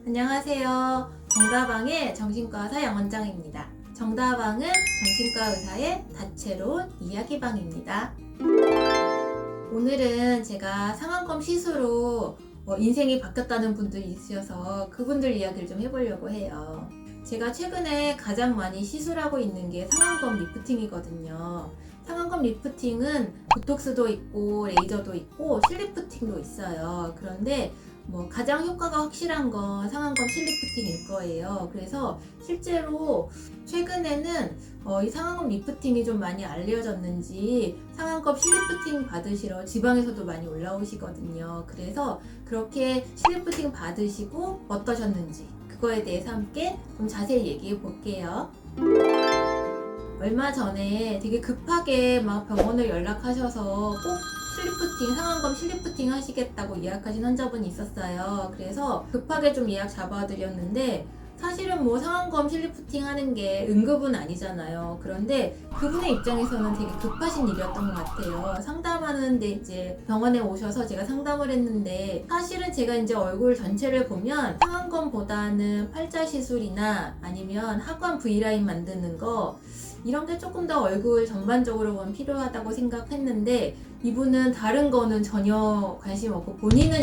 안녕하세요. 정다방의 정신과의사 양원장입니다. 정다방은 정신과 의사의 다채로운 이야기방입니다. 오늘은 제가 상안검 시술로 인생이 바뀌었다는 분들이 있으셔서 그분들 이야기를 좀 해보려고 해요. 제가 최근에 가장 많이 시술하고 있는 게 상안검 리프팅이거든요. 상안검 리프팅은 보톡스도 있고 레이저도 있고 실리프팅도 있어요. 그런데 가장 효과가 확실한 건 상안검 실리프팅일 거예요. 그래서 실제로 최근에는 이 상안검 리프팅이 좀 많이 알려졌는지 상안검 실리프팅 받으시러 지방에서도 많이 올라오시거든요. 그래서 그렇게 실리프팅 받으시고 어떠셨는지 그거에 대해서 함께 좀 자세히 얘기해 볼게요. 얼마 전에 되게 급하게 막 병원을 연락하셔서 꼭 실리프팅, 상안검 실리프팅 하시겠다고 예약하신 환자분이 있었어요. 그래서 급하게 좀 예약 잡아드렸는데 사실은 상안검 실리프팅 하는 게 응급은 아니잖아요. 그런데 그분의 입장에서는 되게 급하신 일이었던 것 같아요. 상담하는데 이제 병원에 오셔서 제가 상담을 했는데 사실은 제가 이제 얼굴 전체를 보면 상안검보다는 팔자 시술이나 아니면 하관 V라인 만드는 거 이런 게 조금 더 얼굴 전반적으로 보면 필요하다고 생각했는데 이분은 다른 거는 전혀 관심 없고 본인은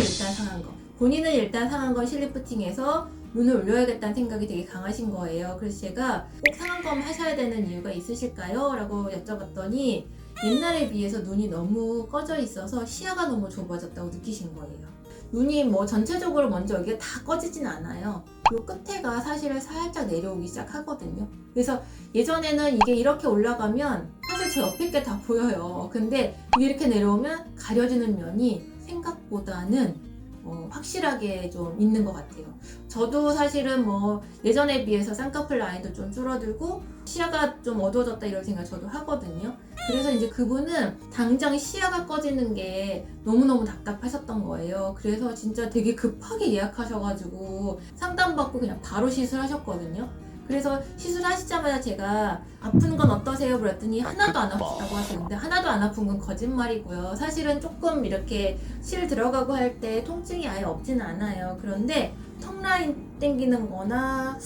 일단 상안검 실리프팅해서 눈을 올려야겠다는 생각이 되게 강하신 거예요. 그래서 제가 꼭 상안검 하셔야 되는 이유가 있으실까요? 라고 여쭤봤더니 옛날에 비해서 눈이 너무 꺼져 있어서 시야가 너무 좁아졌다고 느끼신 거예요. 눈이 전체적으로 먼저 여기가 다 꺼지진 않아요. 요 끝에가 사실은 살짝 내려오기 시작하거든요. 그래서 예전에는 이게 이렇게 올라가면 사실 저 옆에 게 다 보여요. 근데 이게 이렇게 내려오면 가려지는 면이 생각보다는 확실하게 좀 있는 것 같아요. 저도 사실은 예전에 비해서 쌍꺼풀 라인도 좀 줄어들고 시야가 좀 어두워졌다 이런 생각 저도 하거든요. 그래서 이제 그분은 당장 시야가 꺼지는 게 너무너무 답답하셨던 거예요. 그래서 진짜 되게 급하게 예약하셔가지고 상담받고 그냥 바로 시술하셨거든요. 그래서 시술하시자마자 제가 아픈 건 어떠세요? 그랬더니 하나도 안 아프다고 하시는데 하나도 안 아픈 건 거짓말이고요. 사실은 조금 이렇게 실 들어가고 할 때 통증이 아예 없지는 않아요. 그런데 턱 라인 땡기는 거나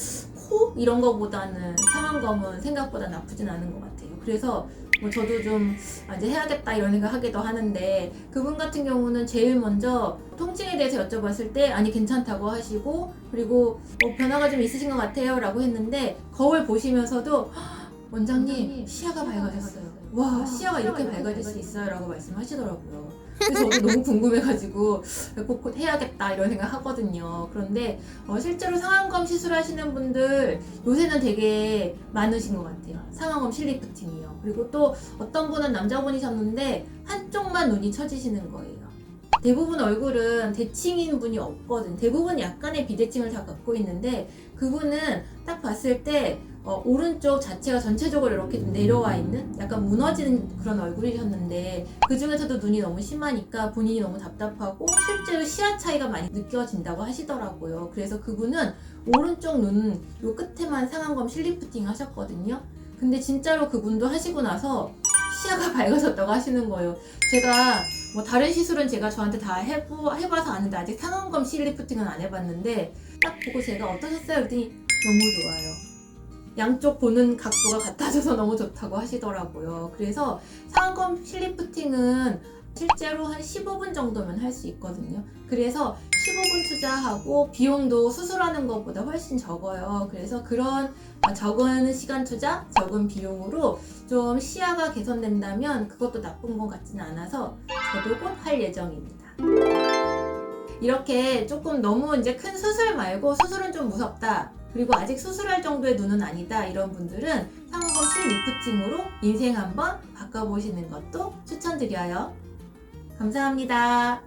코 이런 거보다는 상안검은 생각보다 나쁘진 않은 것 같아요. 그래서 저도 좀 이제 해야겠다 이런 생각 하기도 하는데 그분 같은 경우는 제일 먼저 통증에 대해서 여쭤봤을 때 아니 괜찮다고 하시고 그리고 변화가 좀 있으신 것 같아요 라고 했는데 거울 보시면서도 원장님 시야가 밝아졌어요. 와 시야가 이렇게 밝아질 수 있어요 라고 말씀하시더라고요. 그래서 저도 너무 궁금해가지고 꼭 해야겠다 이런 생각 하거든요. 그런데 실제로 상안검 시술하시는 분들 요새는 되게 많으신 것 같아요. 상안검 실리프팅이요. 그리고 또 어떤 분은 남자분이셨는데 한쪽만 눈이 처지시는 거예요. 대부분 얼굴은 대칭인 분이 없거든. 대부분 약간의 비대칭을 다 갖고 있는데 그분은 딱 봤을 때 오른쪽 자체가 전체적으로 이렇게 좀 내려와 있는 약간 무너지는 그런 얼굴이셨는데 그 중에서도 눈이 너무 심하니까 본인이 너무 답답하고 실제로 시야 차이가 많이 느껴진다고 하시더라고요. 그래서 그분은 오른쪽 눈 요 끝에만 상안검 실리프팅 하셨거든요. 근데 진짜로 그분도 하시고 나서 시야가 밝아졌다고 하시는 거예요. 제가 다른 시술은 제가 저한테 다 해봐서 아는데 아직 상안검 실리프팅은 안 해봤는데 딱 보고 제가 어떠셨어요? 그랬더니 너무 좋아요. 양쪽 보는 각도가 같아져서 너무 좋다고 하시더라고요. 그래서 상안검 실리프팅은 실제로 한 15분 정도면 할 수 있거든요. 그래서 15분 투자하고 비용도 수술하는 것보다 훨씬 적어요. 그래서 그런 적은 시간 투자, 적은 비용으로 좀 시야가 개선된다면 그것도 나쁜 것 같지는 않아서 저도 곧 할 예정입니다. 이렇게 조금 너무 이제 큰 수술 말고 수술은 좀 무섭다. 그리고 아직 수술할 정도의 눈은 아니다. 이런 분들은 상안검 실리프팅으로 인생 한번 바꿔보시는 것도 추천드려요. 감사합니다.